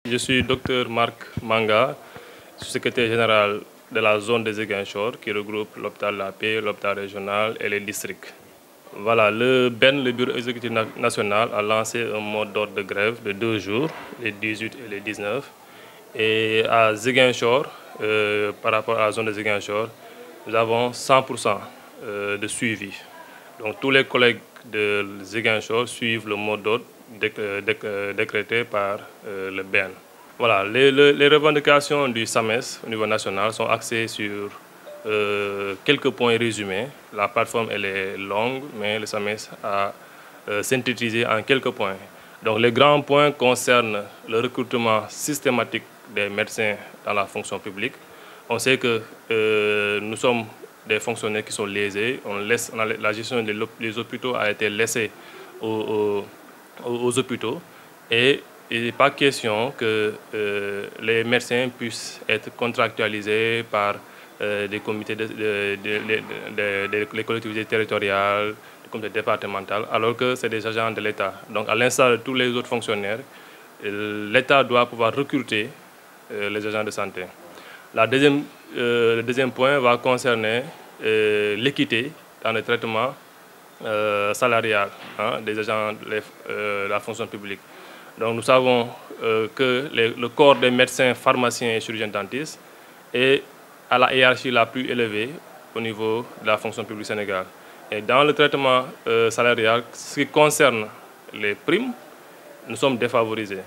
Je suis docteur Marc Manga, secrétaire général de la zone des Ziguinchor qui regroupe l'hôpital La Paix, l'hôpital régional et les districts. Voilà, le Bureau exécutif national, a lancé un mode d'ordre de grève de 2 jours, les 18 et les 19. Et à Ziguinchor, par rapport à la zone de Ziguinchor, nous avons 100% de suivi. Donc tous les collègues de Ziguinchor suivent le mot d'ordre décrété par le BN. Voilà, les revendications du SAMES au niveau national sont axées sur quelques points résumés. La plateforme elle est longue, mais le SAMES a synthétisé en quelques points. Donc les grands points concernent le recrutement systématique des médecins dans la fonction publique. On sait que nous sommes des fonctionnaires qui sont lésés. La gestion des hôpitaux a été laissée aux hôpitaux et il n'est pas question que les médecins puissent être contractualisés par des comités des collectivités territoriales, des comités départementaux, alors que c'est des agents de l'État. Donc à l'instar de tous les autres fonctionnaires, l'État doit pouvoir recruter les agents de santé. Le deuxième point va concerner l'équité dans le traitement salarial des agents de la fonction publique. Donc nous savons que le corps des médecins, pharmaciens et chirurgiens dentistes est à la hiérarchie la plus élevée au niveau de la fonction publique Sénégal. Et dans le traitement salarial, ce qui concerne les primes, nous sommes défavorisés.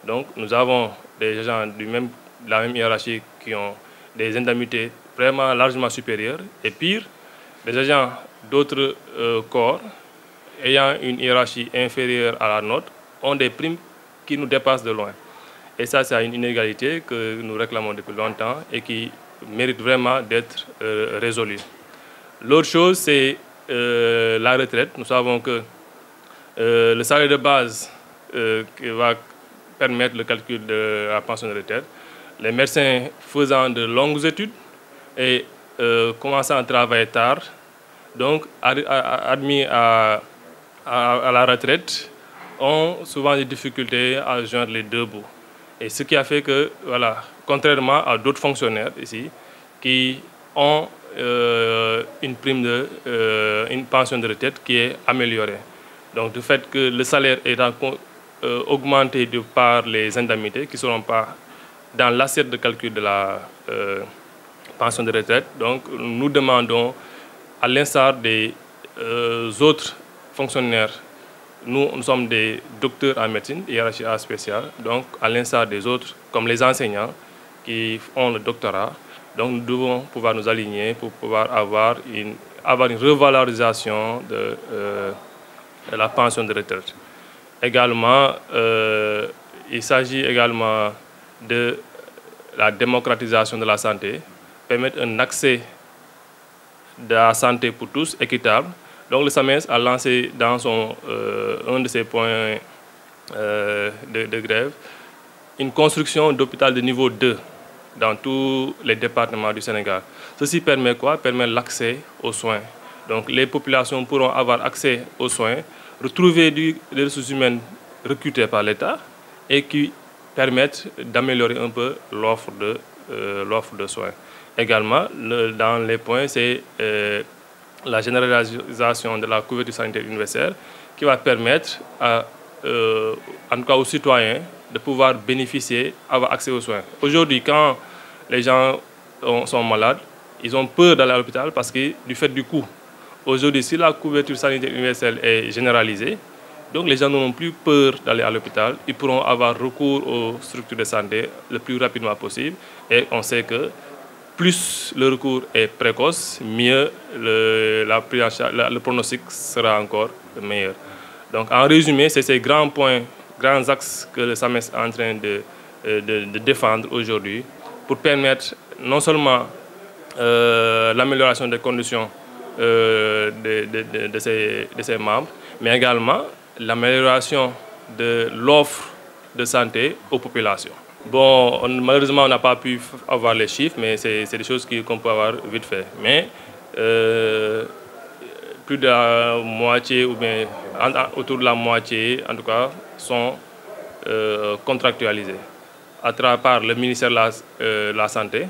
Donc nous avons des agents de la même hiérarchie qui ont des indemnités vraiment largement supérieures et pire, des agents d'autres corps ayant une hiérarchie inférieure à la nôtre ont des primes qui nous dépassent de loin. Et ça, c'est une inégalité que nous réclamons depuis longtemps et qui mérite vraiment d'être résolue. L'autre chose, c'est la retraite. Nous savons que le salaire de base qui va permettre le calcul de la pension de retraite, les médecins faisant de longues études et commençant à travailler tard, donc admis à la retraite, ont souvent des difficultés à joindre les deux bouts. Et ce qui a fait que, voilà, contrairement à d'autres fonctionnaires ici, qui ont une pension de retraite qui est améliorée. Donc du fait que le salaire est augmenté de par les indemnités qui ne seront pas dans l'assiette de calcul de la pension de retraite, donc nous demandons, à l'instar des autres fonctionnaires, nous sommes des docteurs en médecine, hiérarchie A spéciale, donc à l'instar des autres, comme les enseignants qui ont le doctorat, donc nous devons pouvoir nous aligner pour pouvoir avoir une revalorisation de la pension de retraite. Également, il s'agit également de la démocratisation de la santé, permettre un accès de la santé pour tous équitable. Donc le SAMES a lancé dans un de ses points de grève une construction d'hôpital de niveau 2 dans tous les départements du Sénégal. Ceci permet quoi? Permet l'accès aux soins. Donc les populations pourront avoir accès aux soins, retrouver des ressources humaines recrutées par l'État et qui permettent d'améliorer un peu l'offre de soins. Également, dans les points, c'est la généralisation de la couverture sanitaire universelle qui va permettre en tout cas aux citoyens de pouvoir bénéficier, avoir accès aux soins. Aujourd'hui, quand les gens sont malades, ils ont peur d'aller à l'hôpital parce que du fait du coût. Aujourd'hui, si la couverture sanitaire universelle est généralisée, donc les gens n'auront plus peur d'aller à l'hôpital. Ils pourront avoir recours aux structures de santé le plus rapidement possible. Et on sait que plus le recours est précoce, mieux le pronostic sera encore meilleur. Donc en résumé, c'est ces grands points, grands axes que le SAMES est en train de défendre aujourd'hui pour permettre non seulement l'amélioration des conditions de ses membres, mais également l'amélioration de l'offre de santé aux populations. Bon, malheureusement, on n'a pas pu avoir les chiffres, mais c'est des choses qu'on peut avoir vite fait. Mais plus de la moitié, ou bien autour de la moitié, en tout cas, sont contractualisés. par le ministère de la Santé,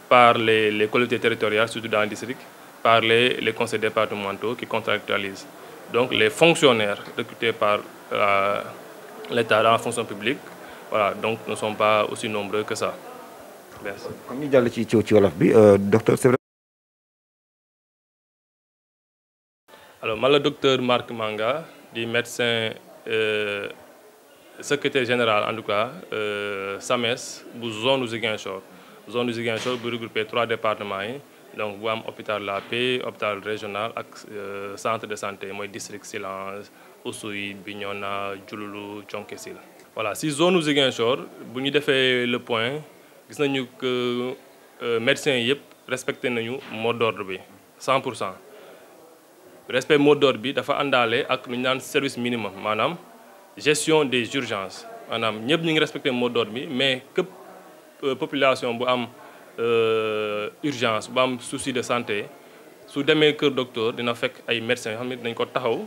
par les collectivités territoriales, surtout dans le district, par les conseils départementaux qui contractualisent. Donc les fonctionnaires recrutés par l'État dans la fonction publique, voilà, donc ne sont pas aussi nombreux que ça. Merci. Comme ñu jàll ci wolof bi docteur c'est vrai. Alors man la docteur Marc Manga di médecin secrétaire général en tout cas SAMES bu zone Ziguinchor zone Ziguinchor bu regroupé 3 départements yi donc bu am hôpital La Paix hôpital régional ak centre de santé mooy district Silence Oussouye Bignona Diouloulou Thionck-Essyl. Voilà si zone Ziguinchor bu ñu defee le point gis nañu que médecins yëpp respecté nañu mot d'ordre bi 100%. Respect mot d'ordre bi dafa àndaale ak lu ñu naan service minimum maanaam gestion des urgences maanaam ñëpp ñu ngi respecté mot d'ordre bi mais képp population bu am urgence bu am souci de santé su demee kër docteur dina fekk ay médecins yoo xam ne dañ ko taxaw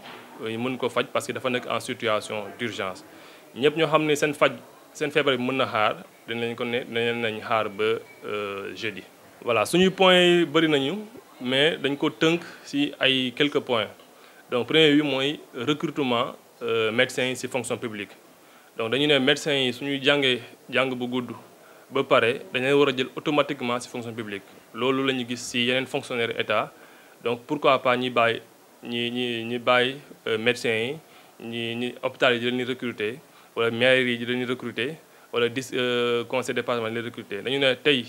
mën ko faj parce que dafa nekk en situation d'urgence ñëpp ñoo xam ne seen feebar bi mën na xaar dinañ ko ne dinañ xaar ba jeudi. Voilà suñuy points yi bëri nañu mais dañ ko tënk ci ay quelques points donc premier bi mooy recrutement médecins yi ci fonction publique donc dañu ne médecins yi suñuy jàng bu gudd ba pare dañu war a jël automatiquement ci fonction publique loolu la ñu gis ci yeneen fonctionnaires état donc pourquoi pas ñi bàyyi ñi bàyyi médecins yi ñi hôpital yi di leen recruter wala maire yi di leen recruter wala conseil départemental di leen recruter dañu ne tey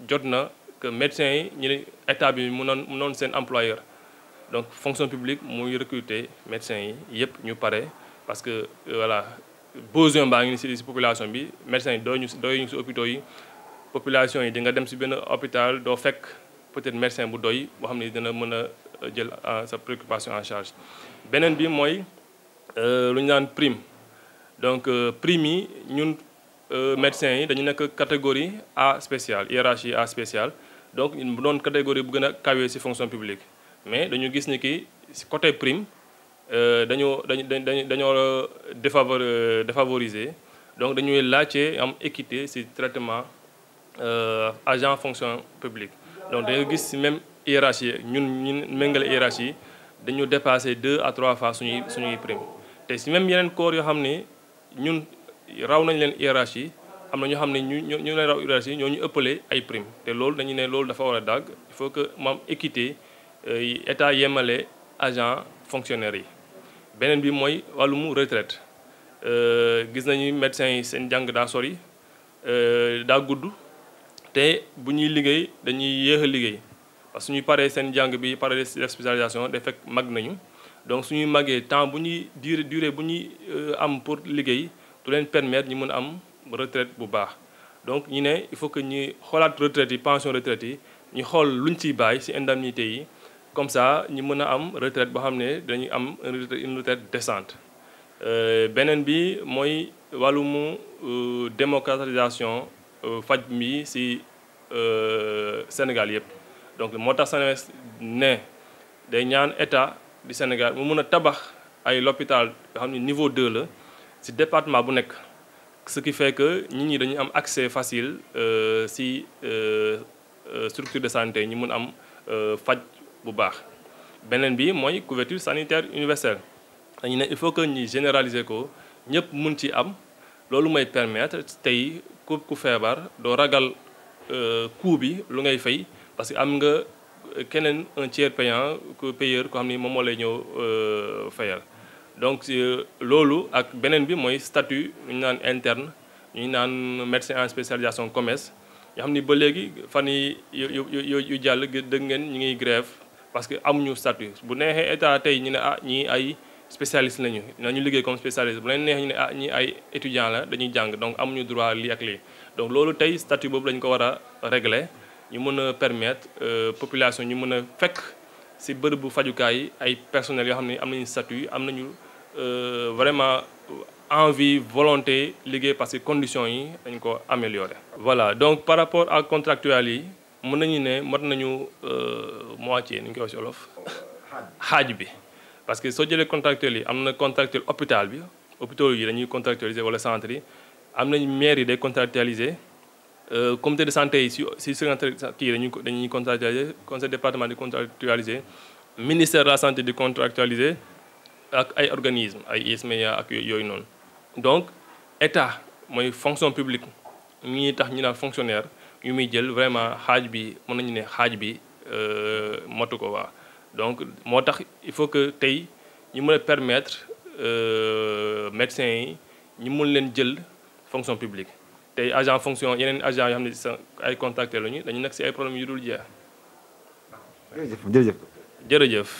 jot na que médecins yi ñu état bi mu noon seen employeur donc fonction publique muy recruter médecins yi yëpp ñu pare parce que voilà besoin baa ngi ci population bi médecins yi doyuñu ci hôpitaux yi population yi di nga dem ci benn hôpital doo fekk peut-être médecin bu doy boo xam ne dina mën a jël sa préoccupation en charge. beneen bi mooy lu ñu naan prime donc prime yi ñun médecins yi dañu nekk catégorie A spéciale hiérarchie A spéciale donc bu doon catégorie bu gën a kawee ci fonction publique mais dañu gis ni ki ci côté prime dañoo défavoriser donc dañuy laajte am équité ci traitement agent fonction publique donc dañoo gis ci même hiérarchie ñun méngale hiérarchie dañu dépasser 2 à 3 fois suñuy prime te ci même yeneen corps yoo xam ne ñun raw nañ leen hiérarchie am na ñoo xam ne ñu leen raw hiérarchie ñoo ñu ëppale ay prime te loolu dañu ne loolu dafa war a dagg il faut que mu am équité état yemale agent fonctionnaire yi. beneen bi mooy wàllum retraite gis nañu médecins yi seen jàng daa sori daa gudd te bu ñuy liggéey dañuy yéex a liggéey parce que suñuy paree seen jàng bi pare def spécialisation day fekk mag nañu donc suñuy màggee temps bu ñuy durée bu ñuy am pour liggéey du leen permettre ñu mën a am retraite bu baax donc ñu ne il faut que ñuy xoolaat retraite yi pension retraite yi ñu xool luñ ciy bàyyi ci indemnité yi comme ça ñu mën a am retraite boo xam ne dañuy am une retraite décente. beneen bi mooy wàllumu démocratisation faj mi ci Sénégal yëpp donc moo tax SAMES ne day ñaan état du Sénégal mu mën a tabax ay l'hôpital yoo xam ne niveau 2 la ci département bu nekk ce qui fait que nit ñi dañuy am accès facile ci structure de santé ñu mën am faj bu baax. beneen bi mooy couverture sanitaire universelle dañu ne il faut que ñuy généraliser ko ñëpp mun ci am loolu may permettre tey ku feebar doo ragal coût bi lu ngay fay parce que am nga keneen un tiers payeur koo xam ni moom moo lay ñëw fayal. donc loolu ak beneen bi mooy statut ñu naan interne ñu naan médecin en spécialisation commerce yoo xam ni ba léegi fan yi yu jàll dëgg ngeen ñu ngi grève parce que amuñu statut bu neexee état tey ñu ne ñii ay spécialiste lañu nañu liggéey comme spécialiste bu leen neexee ñu ne ñii ay étudiant la dañuy jàng donc amuñu droit lii ak lii donc loolu tey statut boobu lañu ko war a régler ñu mën a permettre population ñu mën a fekk ci bërëbu fajukaay yi ay personnels yoo xam ne am nañu statut am nañu vraiment envie volonté liggéey parce que conditions yi dañ ko améliorer. voilà donc par rapport ak contractuels yi mën nañu ne mot nañu moitié ni ñu koy wax ci wolof xaaj bi parce que soo jëlee contractuels yi am na contractuel hôpital bi hôpitaux yi dañuy contractualiser wala centre yi am nañ maire yi day contractualisé comité de santé yi si kii dañuy contractualisé conseil départemental di contractualisé ministère de la santé di contractualisé ak ay organismes ay ISMEA ak yooyu noonu donc état mooy fonction publique mi tax ñu naan fonctionnaire yu muy jël vraiment xaaj bi mën nañu ne xaaj bi motu ko waa donc moo tax il faut que tey ñu mën a permettre médecins yi ñu mën leen jël fonction publique tey agent fonction yeneen agent yoo xam ne sa ay contracté lañu dañu nekk ci ay problèmes yu dul jeex. jërëjëf. jërëjëf.